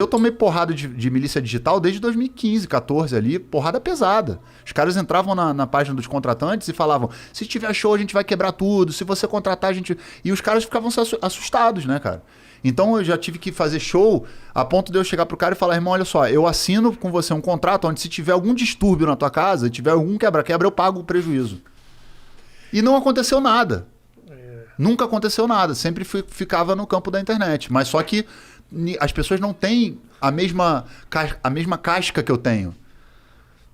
Eu tomei porrada de milícia digital desde 2015, 14 ali, porrada pesada. Os caras entravam na página dos contratantes e falavam, se tiver show a gente vai quebrar tudo, se você contratar a gente... E os caras ficavam assustados, né, cara? Então eu já tive que fazer show a ponto de eu chegar pro cara e falar, irmão, olha só, eu assino com você um contrato onde se tiver algum distúrbio na tua casa, tiver algum quebra-quebra, eu pago o prejuízo. E não aconteceu nada. Nunca aconteceu nada, sempre ficava no campo da internet. Mas só que as pessoas não têm a mesma casca que eu tenho.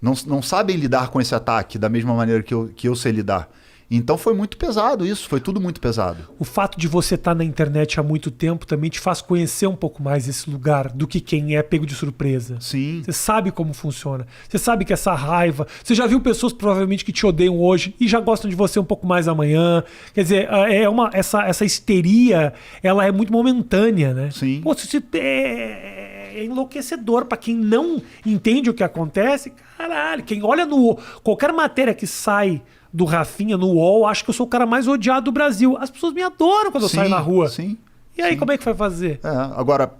Não sabem lidar com esse ataque da mesma maneira que eu sei lidar. Então foi muito pesado isso, foi tudo muito pesado. O fato de você estar na internet há muito tempo também te faz conhecer um pouco mais esse lugar do que quem é pego de surpresa. Sim. Você sabe como funciona. Você sabe que essa raiva... Você já viu pessoas provavelmente que te odeiam hoje e já gostam de você um pouco mais amanhã. Quer dizer, essa histeria, ela é muito momentânea, né? Sim. Pô, é enlouquecedor para quem não entende o que acontece. Caralho, quem olha qualquer matéria que sai do Rafinha no UOL, acho que eu sou o cara mais odiado do Brasil. As pessoas me adoram quando eu saio na rua. Sim. E aí, sim. Como é que vai fazer? Agora,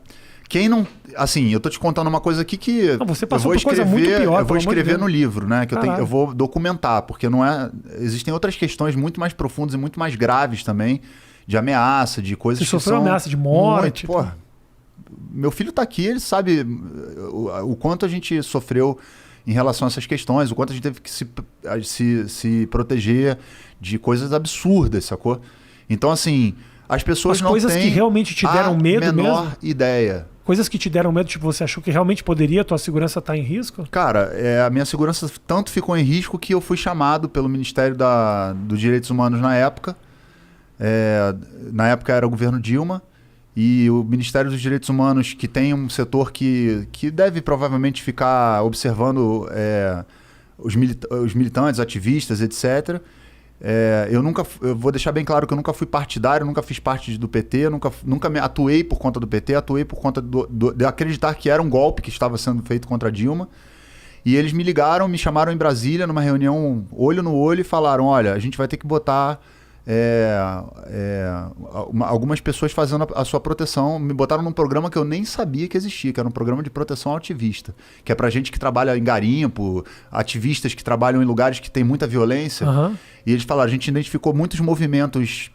quem não... Assim, eu tô te contando uma coisa aqui que... Não, você passou por coisa muito pior. Eu vou escrever no livro, né? Que eu vou documentar, porque não é... Existem outras questões muito mais profundas e muito mais graves também, de ameaça, de coisas que são... Você sofreu ameaça de morte? Porra, meu filho tá aqui, ele sabe o quanto a gente sofreu em relação a essas questões, o quanto a gente teve que se proteger de coisas absurdas, sacou? Então, assim, as pessoas não têm coisas que realmente te deram medo mesmo? A menor ideia. Coisas que te deram medo, tipo, você achou que realmente poderia, a tua segurança estar em risco? Cara, a minha segurança tanto ficou em risco que eu fui chamado pelo Ministério dos Direitos Humanos na época. Na época era o governo Dilma. E o Ministério dos Direitos Humanos, que tem um setor que deve provavelmente ficar observando os militantes, ativistas, etc. Eu vou deixar bem claro que eu nunca fui partidário, nunca fiz parte do PT, nunca me atuei por conta do PT, atuei por conta de acreditar que era um golpe que estava sendo feito contra a Dilma. E eles me ligaram, me chamaram em Brasília, numa reunião olho no olho, e falaram, olha, a gente vai ter que botar... algumas pessoas fazendo a sua proteção, me botaram num programa que eu nem sabia que existia, que era um programa de proteção ao ativista, que é pra gente que trabalha em garimpo, ativistas que trabalham em lugares que tem muita violência. E eles falaram, a gente identificou muitos movimentos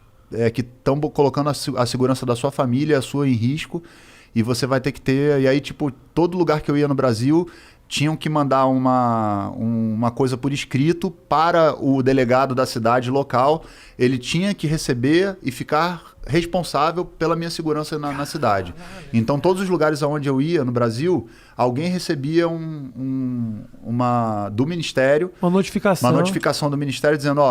que estão colocando a segurança da sua família, a sua em risco, e você vai ter que ter... E aí, tipo, todo lugar que eu ia no Brasil... tinham que mandar uma coisa por escrito para o delegado da cidade local. Ele tinha que receber e ficar responsável pela minha segurança na cidade. Então, todos os lugares onde eu ia no Brasil, alguém recebia do Ministério... Uma notificação do Ministério dizendo,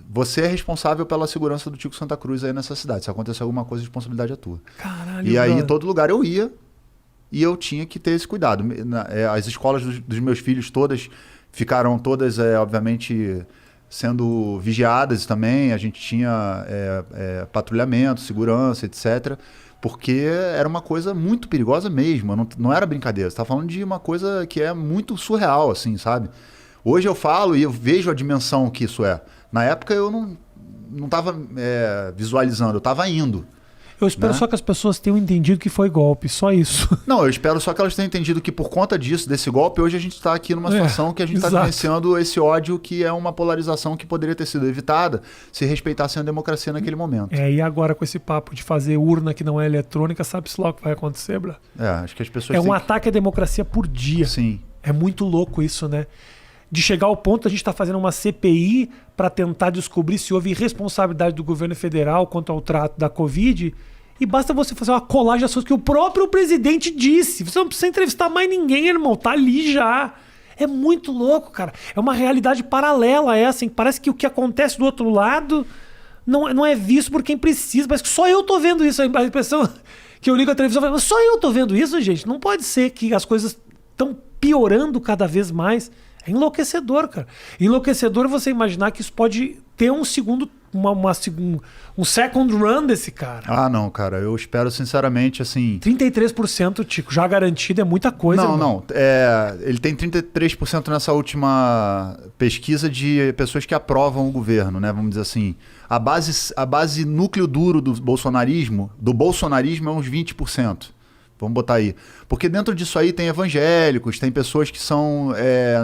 você é responsável pela segurança do Tico Santa Cruz aí nessa cidade. Se acontecer alguma coisa, a responsabilidade é tua. Caralho, e aí, todo lugar eu ia, e eu tinha que ter esse cuidado. As escolas dos meus filhos todas ficaram todas, obviamente, sendo vigiadas também. A gente tinha patrulhamento, segurança, etc. Porque era uma coisa muito perigosa mesmo. Não era brincadeira. Você está falando de uma coisa que é muito surreal, assim, sabe? Hoje eu falo e eu vejo a dimensão que isso é. Na época eu não estava visualizando, eu estava indo. Eu espero só que as pessoas tenham entendido que foi golpe, só isso. Não, eu espero só que elas tenham entendido que por conta disso, desse golpe, hoje a gente está aqui numa situação que a gente está vivenciando esse ódio, que é uma polarização que poderia ter sido evitada se respeitassem a democracia naquele momento. E agora com esse papo de fazer urna que não é eletrônica, sabe-se lá o que vai acontecer, Bra? Acho que as pessoas ataque à democracia por dia. Sim. É muito louco isso, né? De chegar ao ponto a gente está fazendo uma CPI para tentar descobrir se houve responsabilidade do governo federal quanto ao trato da Covid, e basta você fazer uma colagem das coisas que o próprio presidente disse. Você não precisa entrevistar mais ninguém, irmão, tá ali já. É muito louco, cara. É uma realidade paralela essa, hein? Parece que o que acontece do outro lado não é visto por quem precisa. Parece que só eu tô vendo isso. A impressão que eu ligo a televisão e falo, só eu tô vendo isso, gente. Não pode ser que as coisas estão piorando cada vez mais. É enlouquecedor, cara. Enlouquecedor você imaginar que isso pode ter um segundo, um second run desse cara. Não, cara. Eu espero sinceramente, assim... 33%, Tico, já garantido é muita coisa. Não. Ele tem 33% nessa última pesquisa de pessoas que aprovam o governo, né? Vamos dizer assim. A base núcleo duro do bolsonarismo é uns 20%. Vamos botar aí. Porque dentro disso aí tem evangélicos, tem pessoas que são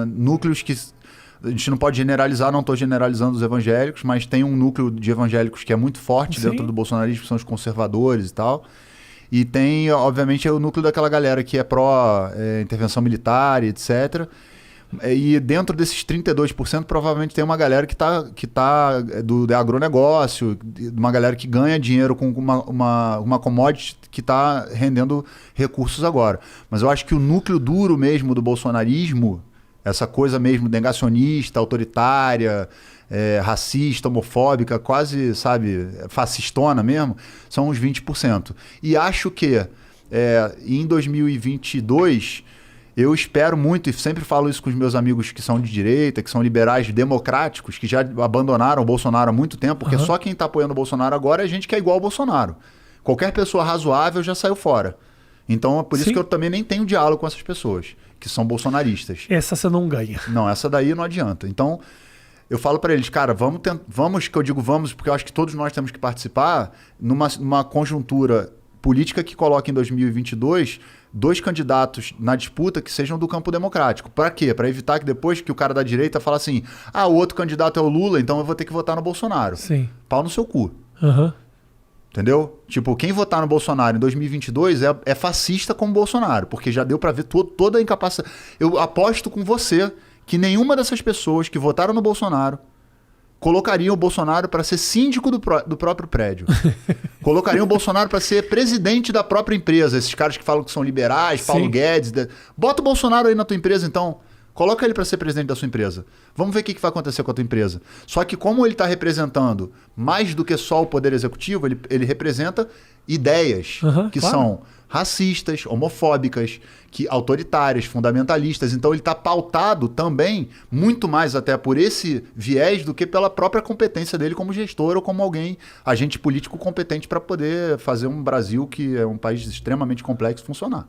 núcleos que... A gente não pode generalizar, não estou generalizando os evangélicos, mas tem um núcleo de evangélicos que é muito forte dentro do bolsonarismo, que são os conservadores e tal. E tem, obviamente, o núcleo daquela galera que é pró-intervenção militar e etc. E dentro desses 32%, provavelmente tem uma galera que tá do agronegócio, uma galera que ganha dinheiro com uma commodity que está rendendo recursos agora. Mas eu acho que o núcleo duro mesmo do bolsonarismo, essa coisa mesmo negacionista, autoritária, racista, homofóbica, quase, sabe, fascistona mesmo, são uns 20%. E acho que em 2022... Eu espero muito, e sempre falo isso com os meus amigos que são de direita, que são liberais democráticos, que já abandonaram o Bolsonaro há muito tempo, porque só quem está apoiando o Bolsonaro agora é gente que é igual ao Bolsonaro. Qualquer pessoa razoável já saiu fora. Então é por isso que eu também nem tenho diálogo com essas pessoas, que são bolsonaristas. Essa você não ganha. Não, essa daí não adianta. Então eu falo para eles, cara, vamos, que eu digo vamos, porque eu acho que todos nós temos que participar numa conjuntura política que coloca em 2022 2 candidatos na disputa que sejam do campo democrático. Para quê? Para evitar que depois que o cara da direita fala assim, o outro candidato é o Lula, então eu vou ter que votar no Bolsonaro. Sim. Pau no seu cu. Uhum. Entendeu? Tipo, quem votar no Bolsonaro em 2022 é fascista como Bolsonaro, porque já deu para ver toda a incapacidade. Eu aposto com você que nenhuma dessas pessoas que votaram no Bolsonaro colocariam o Bolsonaro para ser síndico do próprio prédio. Colocariam o Bolsonaro para ser presidente da própria empresa. Esses caras que falam que são liberais, Paulo Guedes. Bota o Bolsonaro aí na tua empresa, então. Coloca ele para ser presidente da sua empresa. Vamos ver o que vai acontecer com a tua empresa. Só que como ele está representando mais do que só o poder executivo, ele representa ideias que são racistas, homofóbicas, autoritárias, fundamentalistas. Então ele está pautado também, muito mais até por esse viés do que pela própria competência dele como gestor ou como agente político competente para poder fazer um Brasil, que é um país extremamente complexo, funcionar.